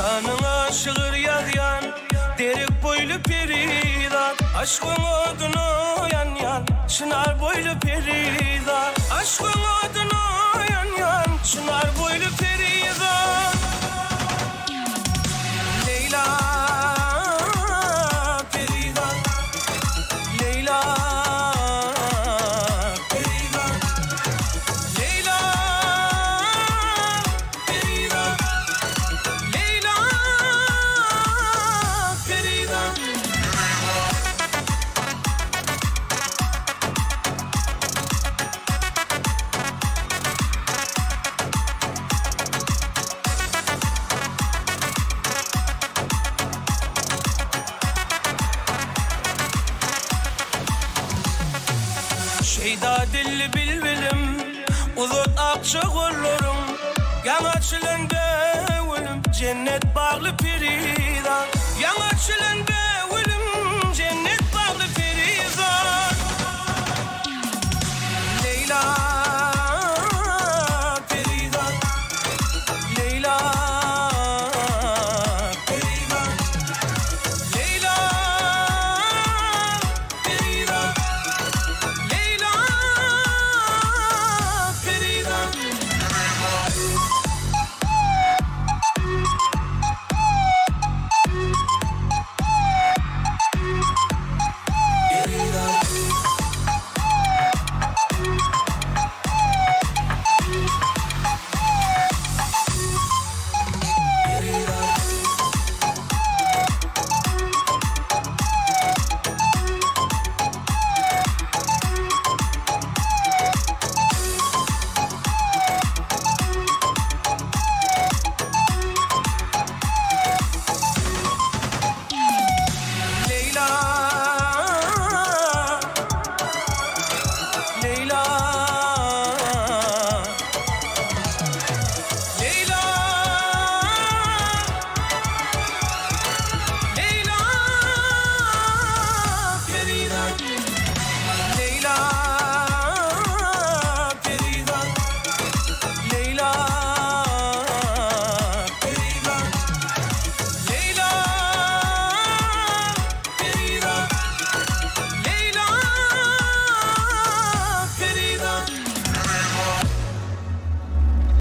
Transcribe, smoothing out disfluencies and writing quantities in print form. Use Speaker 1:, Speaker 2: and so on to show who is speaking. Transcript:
Speaker 1: Şanına şığır yazyan derik boylu peridan. Aşkın odunu yan yan çınar boylu peridan. Aşkın odunu yan yan çınar boylu peridan. Leyla peridan, Leyla peridan, Leyla peridan, Leyla peridan. Şeyda dilli bilbilim, uzut akça kollarım. Yanaçılın devülüm, cennet bağlı peridan. Yanaçılın